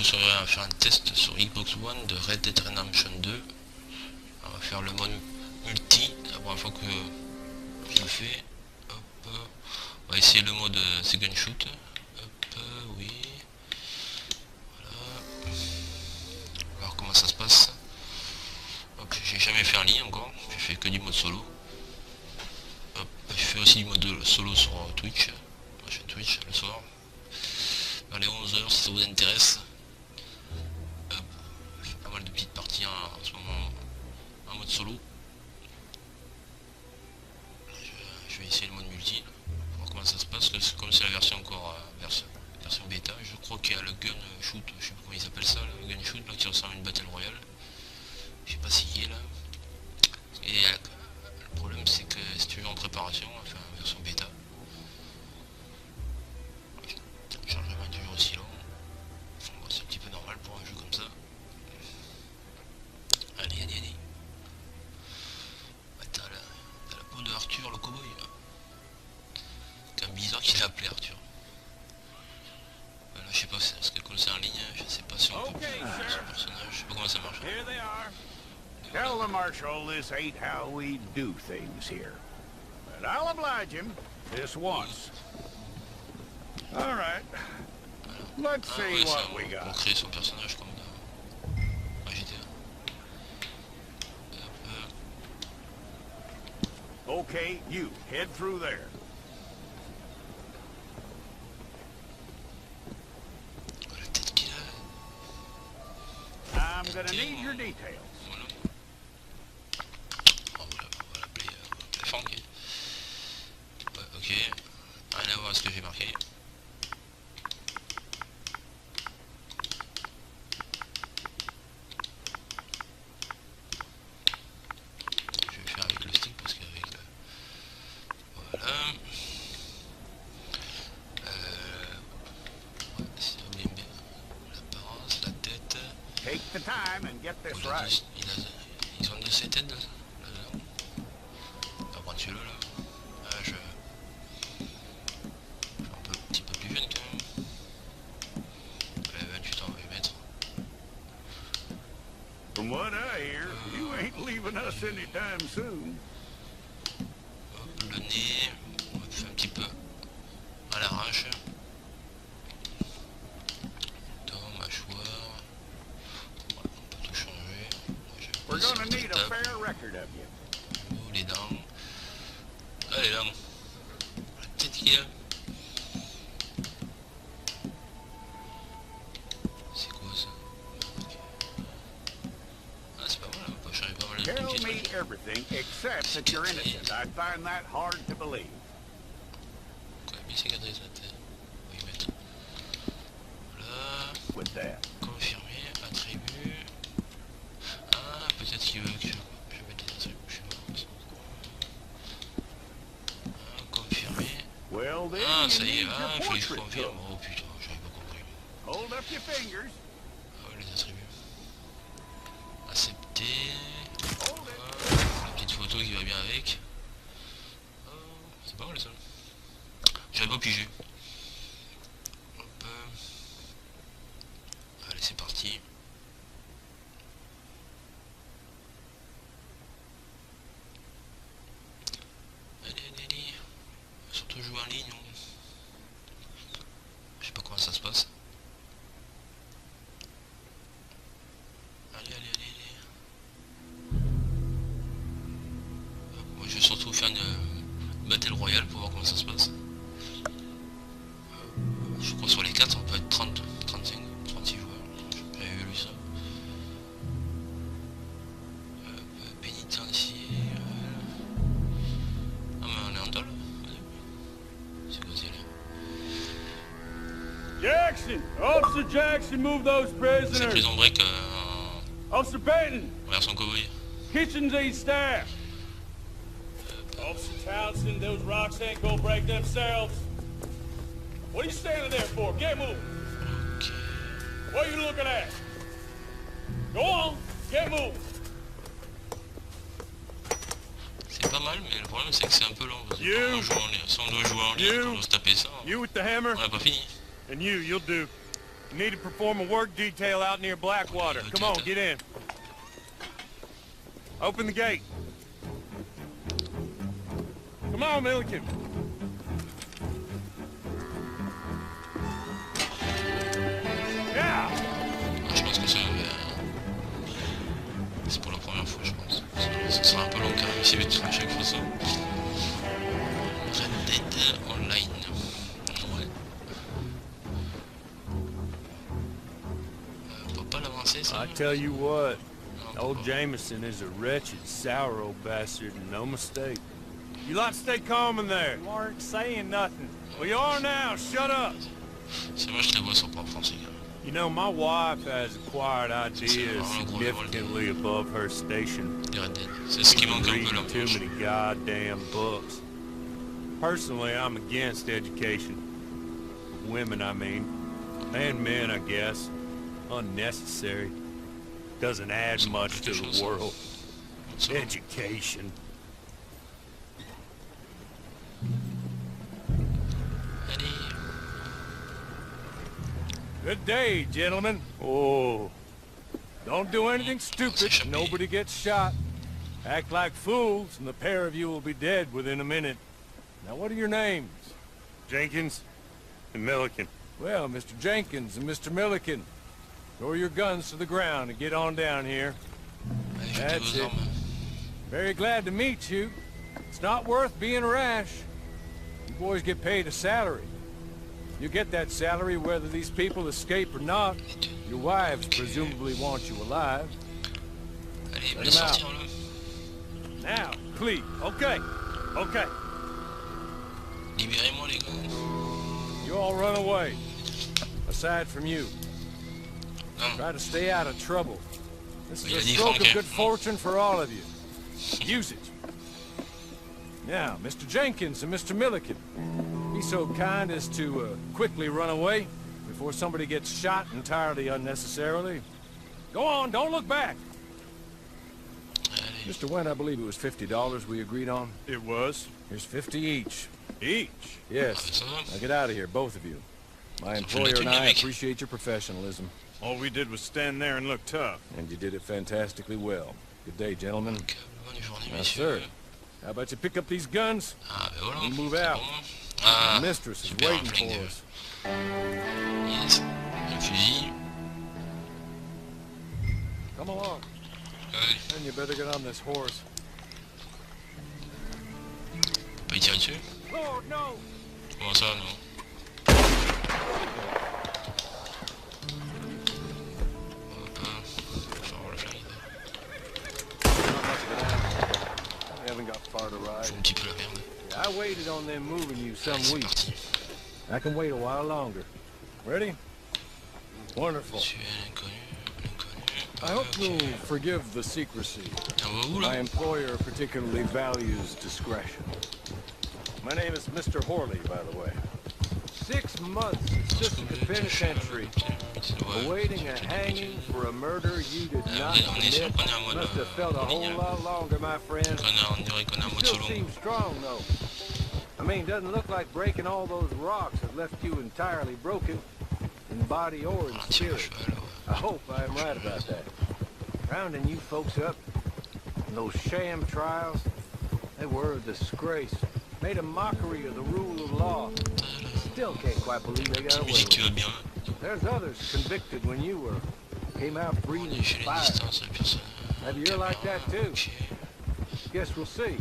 surtout sur, à faire un test sur Xbox One de Red Dead Redemption 2. On va faire le mode multi, c'est la première fois que je le fais. Hop, on va essayer le mode second shoot. Hop, oui. Voilà. On va voir comment ça se passe. Hop, j'ai jamais fait en ligne encore, j'ai fait que du mode solo. Hop, je fais aussi du mode solo sur Twitch, ma chaîne Twitch le soir. Vers les 11h si ça vous intéresse. Hop, je fais pas mal de petites parties en ce moment en mode solo. Je vais essayer le mode multi, pour voir comment ça se passe, comme c'est la version encore version bêta. Je crois qu'il y a le gun shoot, je sais pas comment ils appellent ça, le gun shoot là, qui ressemble à une battle royale. Je sais pas s'il y est là. Et le problème c'est que si tu es en préparation, enfin version bêta, le chargement est toujours aussi long. Bon, c'est un petit peu normal pour un jeu comme ça. Allez, allez, allez. Ouais, t'as la peau de Arthur le cowboy là. C'est un bizarre qu'il a appelé Arthur. Là, je sais pas, parce que comme c'est en ligne, je sais pas si on peut faire son personnage, je sais pas comment ça marche. Tell the Marshal this ain't how we do things here. But I'll oblige him this once. All right. Let's see what we got. On crée son personnage comme dans GTA. Okay, you head through there. La tête qu'il a. I'm gonna need your details. Ouais, ok, rien à voir avec ce que j'ai marqué. Je vais faire avec le stick parce qu'avec le... Voilà. Ouais, c'est bien l'apparence, la tête. Take the time and get this right. Ils ont de ces têtes là. On va prendre celui-là là. Je suis un petit peu plus jeune quand même. Allez, 28 ans on va y mettre. From what I hear, you ain't leaving us anytime soon. Hop, le nez, on va faire un petit peu à l'arrache. Dents, mâchoire. Voilà, on peut tout changer. We're gonna need a fair record of you. Les dents. Allez là. La tête qu'il a. C'est quoi ça? Ah c'est pas mal, on peut changer pas mal de Tell petits me trucs. everything except that you're innocent. I find that hard to believe. Quoi, bien cicatrice la tête. On va y mettre. Voilà. With that. Confirmer, attribut. Ah, peut-être qu'il veut que je mette des attributs, je sais pas. Ah, confirmer. Well, then Ah, you ça y est, need your il faut que je portrait confirme. took. Oh putain, j'avais pas compris. Hold up your fingers. Ah ouais, les attributs. Accepter. Hold it. Ah, la petite photo qui va bien avec. Oh, c'est pas mal ça. J'avais pas pigé. Hop. Allez, c'est parti. Allez, allez, allez. Surtout jouer en ligne. Je sais pas comment ça se passe. Allez, allez, allez, allez. Hop, moi je vais surtout faire une battle royale pour voir comment ça se passe. Je crois sur les 4 on peut être 30, 35, 36 joueurs. J'avais vu ça. Pénitencier. Ah mais on est en dol. C'est quoi c'est là? Jackson! Officer Jackson, move those C'est prisoners! Prison Break Officer Benton! version cowboy. Kitchens aid staff! Officer Townsend, those rocks ain't gonna break themselves. What are you standing there for? Get moving! Ok. What are you looking at? Go on! Get moving! C'est pas mal, mais le problème c'est que c'est un peu long. Parce que You. si on doit jouer en ligne, You. on doit se taper ça. You with the hammer? On n'a pas fini. And you'll do. You need to perform a work detail out near Blackwater. Come on, get in. Open the gate. Come on, Milliken. Yeah. Je pense que ça, c'est pour la première fois, je pense. Ça sera un peu long car ici, mais à chaque fois ça. Red Dead Online. Ouais. On peut pas l'avancer, ça. I tell you what, old Jameson is a wretched, sour old bastard, and no mistake. You lot stay calm in there. You aren't saying nothing. Well, you are now. Shut up. C'est vrai, je la vois sans pas français. You know, my wife has acquired ideas significantly above her station. C'est ce qui manque un peu là. Too many goddamn books. Personally, I'm against education. Women, I mean. And men, I guess. Unnecessary. Doesn't add much to the world. Education. Good day, gentlemen. Oh, don't do anything stupid. Nobody gets shot. Act like fools, and the pair of you will be dead within a minute. Now, what are your names? Jenkins and Milliken. Well, Mr. Jenkins and Mr. Milliken, throw your guns to the ground and get on down here. That's it. Very glad to meet you. It's not worth being rash. You boys get paid a salary. You get that salary whether these people escape or not. Your wives presumably want you alive. Let them out. Now, please. Okay. Okay. Libérez-moi les gars. You all run away. Aside from you. Try to stay out of trouble. This is a stroke of good fortune for all of you. Use it. Now, Mr. Jenkins and Mr. Milliken. Be so kind as to quickly run away before somebody gets shot entirely unnecessarily. Go on, don't look back. Mr. Went, I believe it was $50 we agreed on. It was. Here's 50 each. Each? Yes. Now get out of here, both of you. My employer and I appreciate your professionalism. All we did was stand there and look tough. And you did it fantastically well. Good day, gentlemen. Yes, sir. How about you pick up these guns and move out? The mistress is waiting for us. Yes, un fusil. Come along. And you better get on this horse. Pas y tirer dessus? Lord, no. Comment ça, non? Hop, faut avoir la flingue. Haven't got far to ride. Joue un petit peu la merde. I waited on them moving you some C'est weeks. parti. I can wait a while longer. Ready? Wonderful. Monsieur l'inconnu, l'inconnu. I hope you'll forgive the secrecy. On va où là? My employer particularly values discretion. My name is Mr. Horley, by the way. 6 months assistant penitentiary, awaiting a hanging for a murder you did not commit. Must have felt a whole lot longer, my friend. You still seem strong, though. I mean, doesn't look like breaking all those rocks has left you entirely broken, in body or in spirit. I hope I am right about that. Rounding you folks up, and those sham trials, they were a disgrace. Made a mockery of the rule of law. Still can't quite believe they got away with it. There's others convicted when you were. Came out breathing fire. Maybe you're like that too. Guess we'll see.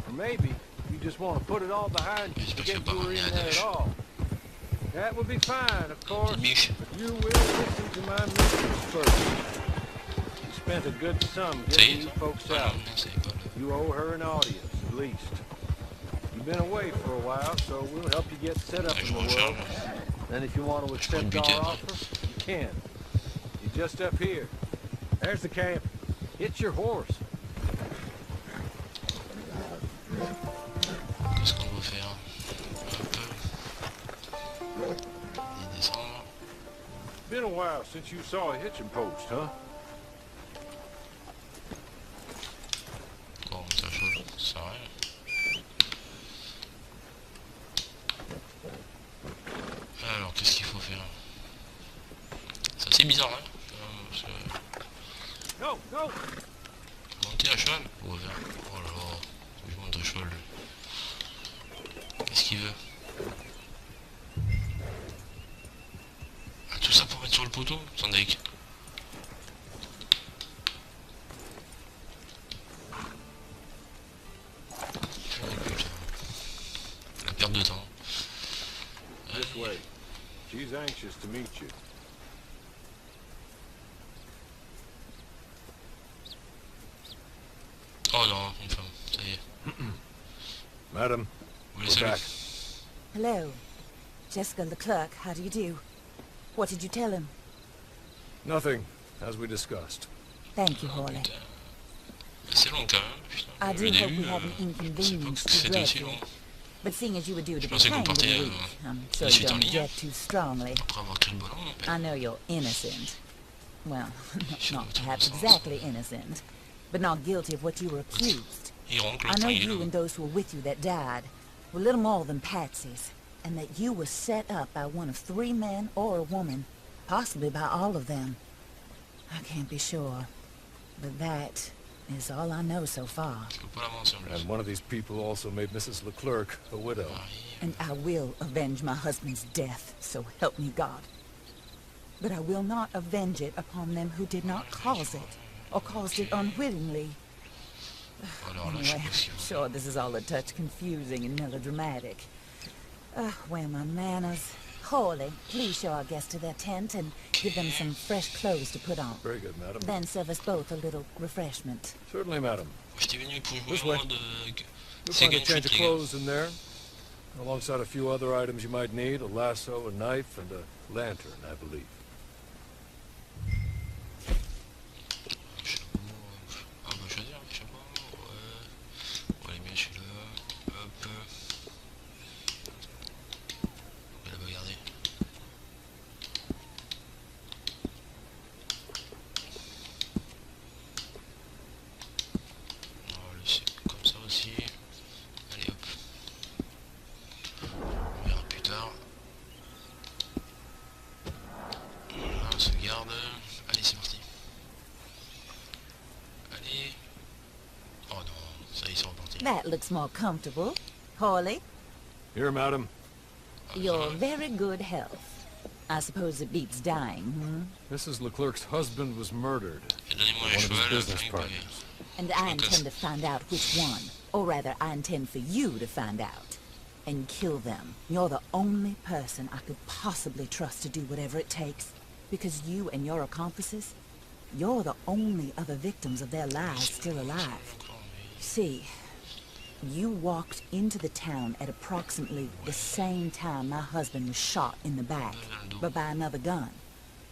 Or maybe you just want to put it all behind you and forget you were in there at all. That would be fine, of course, but you will listen to my mistress first. You spent a good sum getting you folks out. You owe her an audience, at least. You've been away for a while, so we'll help you get set up in the world. Then if you want to accept our offer, you can. You're just up here. There's the camp. Hit your horse. Qu'est-ce qu'on va faire? Et descendre. Been a while since you saw a hitching post, huh? Bon, ça change, ça sert à rien. Alors, qu'est-ce qu'il faut faire? C'est bizarre, hein, parce que... Go, go. Monter à cheval? Oh là là, je monte à cheval. Qu'est-ce qu'il veut? Ah, tout ça pour mettre sur le poteau? Sans deck. La perte de temps. This way. She's anxious to meet you. Oh non, une femme, ça y est. Madam, Vous we're les saluez. back. Hello. Jessica the clerk, how do you do? What did you tell him? Nothing, as we discussed. Thank you, Hawley. Putain. C'est long quand même, putain. I Le do hope début, we haven't je sais pas inconvenienced que you c'était aussi dreadfully. long. But seeing as you were due to Je be pensais qu'on hanged partait, in a week, I'm sure la you suite en don't ligne. object too strongly. Après avoir créé le ballon, I know you're innocent. Well, Sure, not it's perhaps innocent. exactly innocent, but not guilty of what you were accused. il roncle, I know enfin, il est you là. and those who were with you that died were little more than patsies, and that you were set up by one of 3 men or a woman, possibly by all of them. I can't be sure, but that is all I know so far. Je peux pas l'avancer en plus. And one of these people also made Mrs. Leclerc a widow. And I will avenge my husband's death, so help me God. But I will not avenge it upon them who did not cause it, or caused it unwittingly. Alors là, je sais Anyway, pas ce qu'il I'm veut. sure this is all a touch confusing and melodramatic. Where my manners? Hawley, please show our guests to their tent and give them some fresh clothes to put on. Very good, madam. Then serve us both a little refreshment. Certainly, madam. J'étais venu pour jouer This au way. mode... You'll C'est find a game change shoot, of les gars. clothes in there, alongside a few other items you might need, a lasso, a knife, and a lantern, I believe. Chapeau, ah, on va choisir, chapeau, ouais. On va les mettre celui-là, hop. On va la regarder. On va laisser comme ça aussi. Allez hop. On verra plus tard. Voilà, on se garde. Allez, c'est parti. Allez. Oh non, ça y est, c'est reparti. That looks more comfortable. Hawley, Here, madam. Ah, ça you're va. very good health. I suppose it beats dying, hmm? Mrs. Leclerc's husband was murdered. Et donnez-moi un One of his cheval, business enfin, partners. And I intend to find out which one. Or rather, I intend for you to find out. And kill them. You're the only person I could possibly trust to do whatever it takes. Because you and your accomplices, you're the only other victims of their lives still alive. See, you walked into the town at approximately the same time my husband was shot in the back, but by another gun,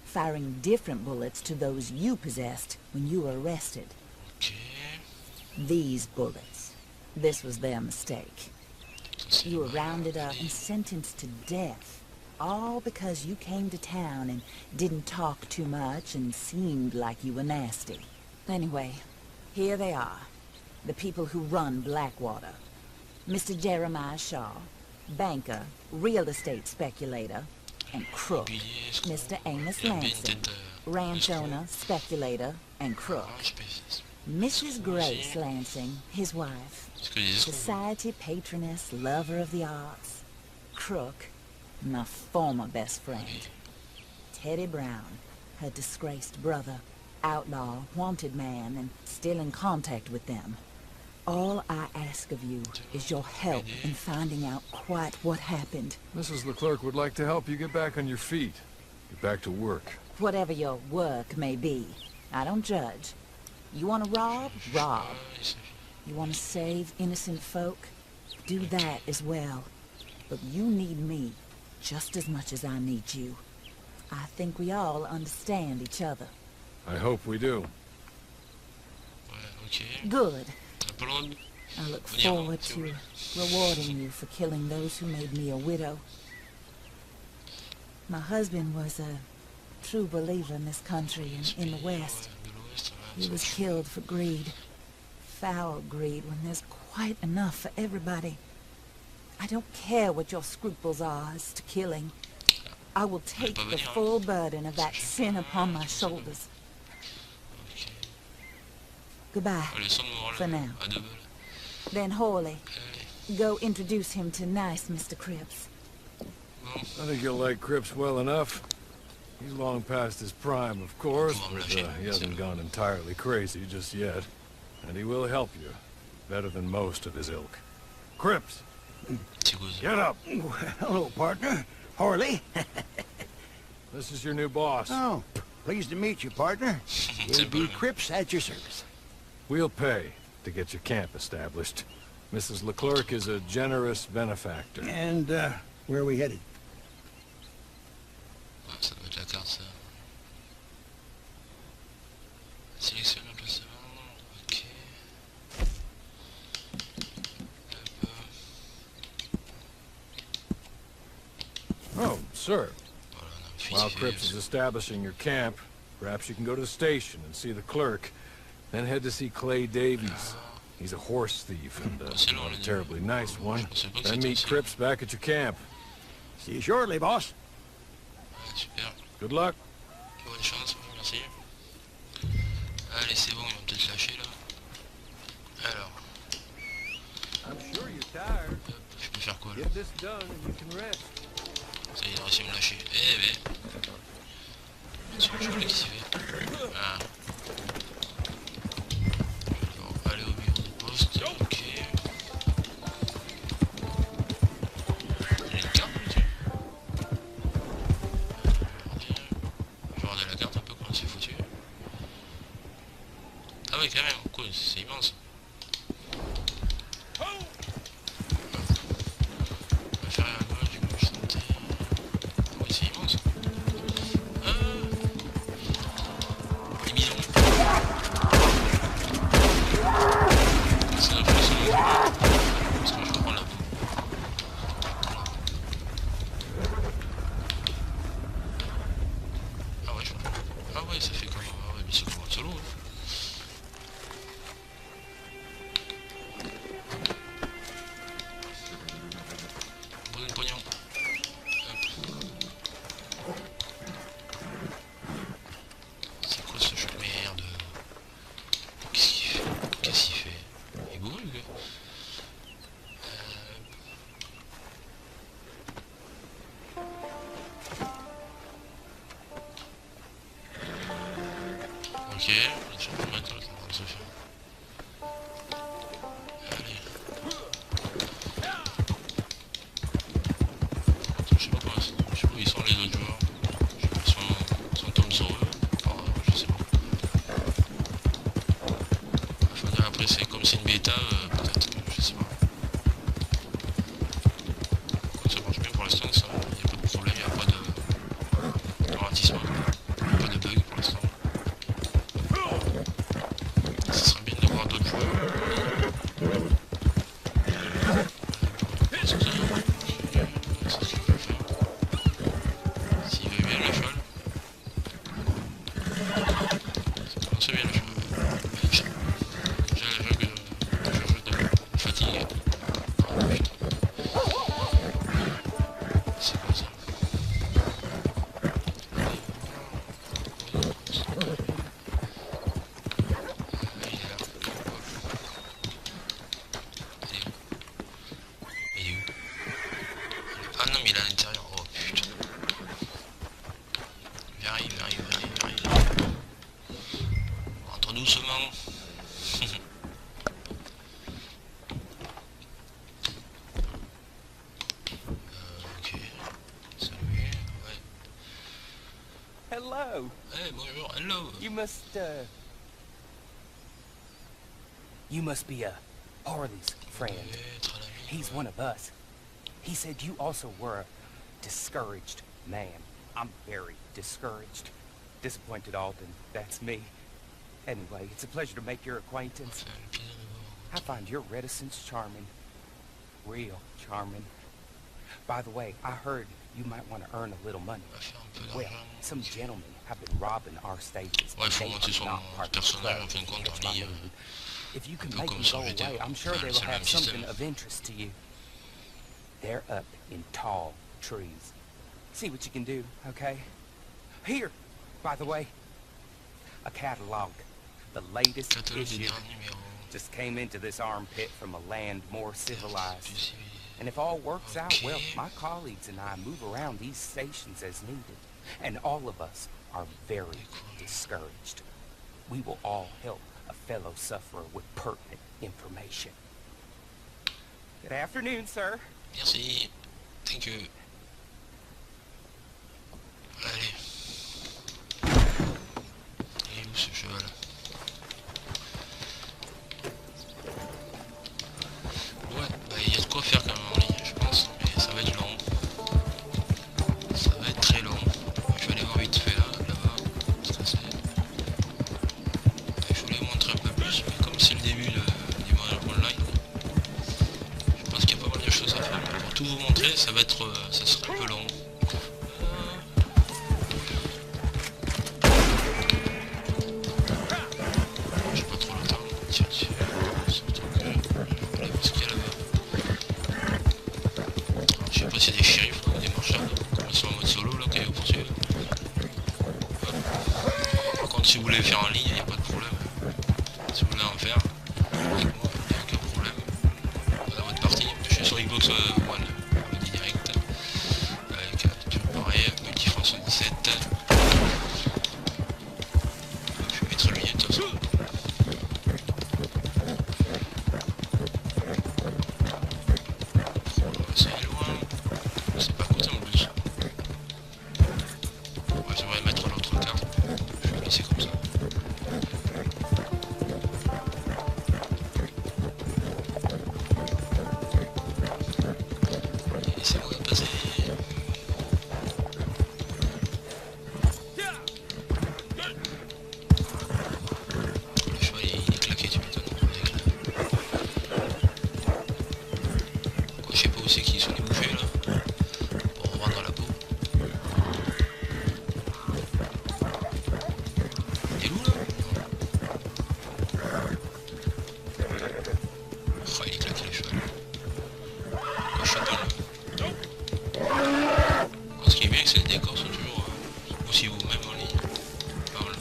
firing different bullets to those you possessed when you were arrested. Ok. These bullets. This was their mistake. You were rounded up and sentenced to death, all because you came to town and didn't talk too much and seemed like you were nasty. Anyway, here they are, the people who run Blackwater. Mr. Jeremiah Shaw, banker, real estate speculator, and crook. Mr. Amos Lansing, ranch owner, speculator, and crook. Mrs. Grace Lansing, his wife, Parce que les escrocs. society patroness, lover of the arts, crook, my former best friend. Teddy Brown, her disgraced brother, outlaw, wanted man, and still in contact with them. All I ask of you is your help in finding out quite what happened. Mrs. Leclerc would like to help you get back on your feet. Get back to work. Whatever your work may be, I don't judge. You want to rob? Rob. You want to save innocent folk? Do that as well. But you need me just as much as I need you. I think we all understand each other. I hope we do. Ouais, ok. Good. T'as pas le droit de... I look Venir, forward s'il vous to plaît. rewarding you for killing those who made me a widow. My husband was a true believer in this country and in the West. Ouais, de l'Ouest, ouais, He ça was marche. killed for greed. Foul greed when there's quite enough for everybody. I don't care what your scruples are as to killing. I will take the full burden of that sin upon my shoulders. Ok. Goodbye, for now. À deux balles. Then Horley, Allez. go introduce him to nice Mr. Cripps. Bon. I think you'll like Cripps well enough. He's long past his prime, of course, but he hasn't gone entirely crazy just yet. And he will help you, better than most of his ilk. Cripps, Petit cousin. get up! Hello, partner. Horley. This is your new boss. Oh, pleased to meet you, partner. C'est A.B. bon. Cripps at your service. We'll pay to get your camp established. Mrs. Leclerc is a generous benefactor. And, where are we headed? Ah, ça doit être la carte, ça. Sélectionne l'emplacement. Ok. Oh, sir. Voilà, on a un While fusil. Cripps is establishing your camp, perhaps you can go to the station and see the clerk. Then head to see Clay Davies. He's a horse thief and not a terribly nice one. Then meet Cripps back at your camp. See you shortly, boss. Ouais, super. Good luck. Bonne chance, ouais, merci. Allez, c'est bon, ils vont peut-être lâcher là. Alors, I'm sure you're tired. hop, je peux faire quoi là? Get this done and you can rest. Ça y est, il a réussi à me lâcher. Eh ben. Je voulais qu'il s'y fait. Ah. Alors, aller au bureau de poste. Ok. Il y a une carte, tiens. Je vais regarder la carte un peu comment c'est foutu. Ah ouais, quand même, quoi, c'est immense. On va faire à gauche, du coup, santé. Oui, c'est immense. Les bidons. C'est la façon dont parce que je vais prendre la peau. Ah ouais, je prends. Ah ouais, ça fait comme... Ah ouais, mais c'est comme un solo. Hein. Bon pognon. Hop. C'est quoi ce jeu de merde? Qu'est-ce qu'il fait? Qu'est-ce qu'il fait? Il est bourré ou quoi? Ok, le champion maintenant est en train de se faire. Allez. Attends, je sais pas quoi, je sais pas où ils sont les autres joueurs. Ils sont tombés sur eux. Enfin, je sais pas. Faudrait après c'est comme c'est une bêta, peut-être, je sais pas. Quand ça marche bien pour l'instant, ça, il n'y a pas de problème, il n'y a pas de ralentissement, pas de bug pour l'instant. Ça serait bien de voir d'autres joueurs. C'est ça, c'est ce que je vais faire. S'il veut bien la folle. Ça commence bien la folle. Déjà la folle que je fatigue. C'est quoi ça? Il est là. Il est où? Ah non mais il est à l'intérieur. Oh putain. Viens. Rentre doucement. Ok. Salut. Ouais. Hello. Hey, bonjour. Hello. You must be Harley's friend. Être à la vie. He's one of us. He said you also were a discouraged man. I'm very discouraged. Disappointed Alden, that's me. Anyway, it's a pleasure to make your acquaintance. Faire le plaisir de voir. I find your reticence charming. Real charming. By the way, I heard you might want to earn a little money. On va faire un peu Well, d'argent. some gentlemen have been robbing our stages. Ouais, il faut They monter are son not part of the personnage en club. fin de compte That's en my ligne. mood. If you can peu make comme them sur go GTA. away, I'm sure Enfin, they c'est will le have même something système. of interest to you. They're up in tall trees. See what you can do, okay? Here, by the way, a catalog. The latest Catalogue du issue. dernier numéro. Just came into this armpit from a land more civilized. Du civilisé. And if all works out Okay. well, my colleagues and I move around these stations as needed. And all of us are very discouraged. We will all help a fellow sufferer with pertinent information. Good afternoon, sir. Merci. Thank you. Allez. Il est où ce cheval? Ouais, bah il y a de quoi faire quand même en ligne, je pense, mais ça va être long. Ça va être très long. Je vais aller voir vite fait là-bas. Parce que c'est... Il faut les montrer un peu plus, mais comme c'est le début du mode online, je pense qu'il y a pas mal de choses à faire. Pour tout vous montrer, ça va être, ça sera un peu long. J'ai pas trop le temps. Tiens, surtout que je vais aller voir ce qu'il y a là-bas. Alors, je sais pas s'il y a des shérifs ou des marchands, comme ils sont en mode solo là, quand ils vont poursuivre. Par contre, si vous voulez faire en ligne, il n'y a pas de problème. Si vous voulez en faire, avec moi, il n'y a aucun problème. Dans votre partie, je suis sur Xbox One, en mode direct, avec toujours pareil, petit France 17. Je vais mettre le milieu de toute façon. C'est loin, c'est pas à côté en plus. Ouais, j'aimerais mettre l'autre carte, je vais laisser comme ça. Laissez-moi passer. Le cheval il est claqué, tu m'étonnes. Je sais pas où c'est qu'ils sont débouchés là, pour revendre la peau. Il est où là? Oh, il est claqué le cheval. Le cheval. Ce qui est bien, c'est que les décors sont toujours aussi hauts, même en ligne. Pas mal.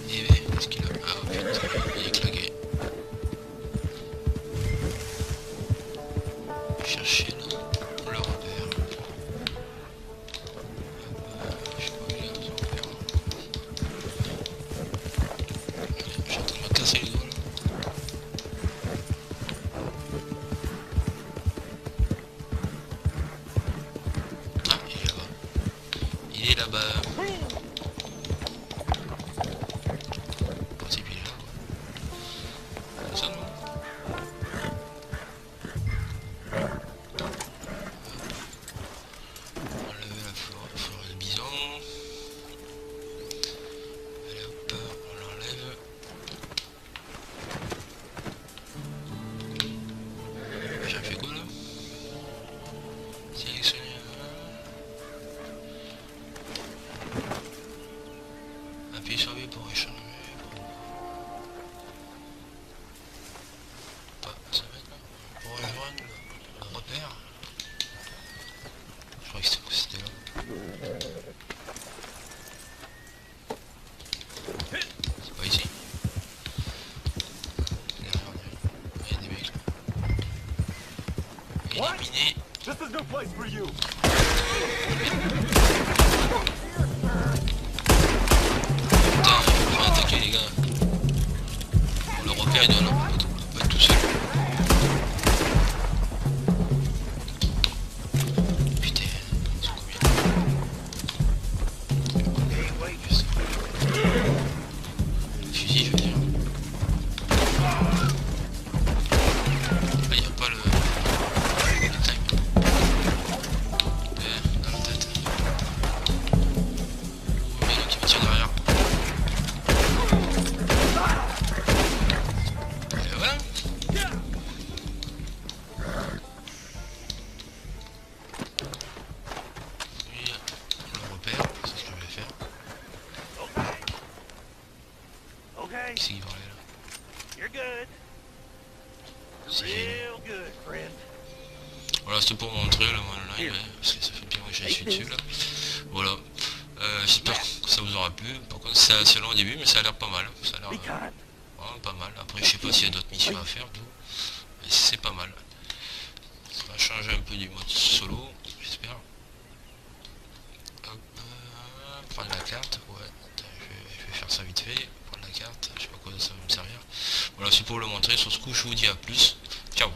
Et ben, qu'est-ce qu'il a? Ah putain, il est claqué. Chercher là, le repère. Je sais pas où il est, ce repère. Je suis en train de me casser les doigts là. Ah, il est là-bas. Il est là-bas. C'est puis il est là quoi. Comme ça non? On va enlever la fleur de bison. Allez hop, on l'enlève. J'ai fait quoi là? Sélectionner. Appuyez sur V pour échanger. Pas ça va être là. Pour rejoindre le repère. Je crois que c'était là. C'est pas ici. Derrière, il y a des mecs là. Éliminé. This is no place for you. Putain, il faut attaquer les gars. Le repère il doit pas être tout seul. Putain, ils sont combien? Fusil je veux dire. Ah il n'y a pas le time. Dans la tête. Oh mais donc il me tire derrière. Et voilà. Lui, le repère, c'est ce que je vais faire. Okay, Qui c'est qui parlait là? you're good. C'est Real good, friend. Voilà, c'était pour montrer le monde online, ouais, parce que ça fait bien que j'aille dessus là. Voilà. J'espère que ça vous aura plu. Par contre c'est assez long au début, mais ça a l'air pas mal. Ça a l'air vraiment pas mal. Après je sais pas s'il y a d'autres missions à faire, tout. Mais c'est pas mal. On va changer un peu du mode solo, j'espère. Hop, prendre la carte, ouais. Je vais faire ça vite fait. Prendre la carte, je sais pas quoi ça va me servir. Voilà, c'est pour le montrer. Sur ce coup, je vous dis à plus. Ciao.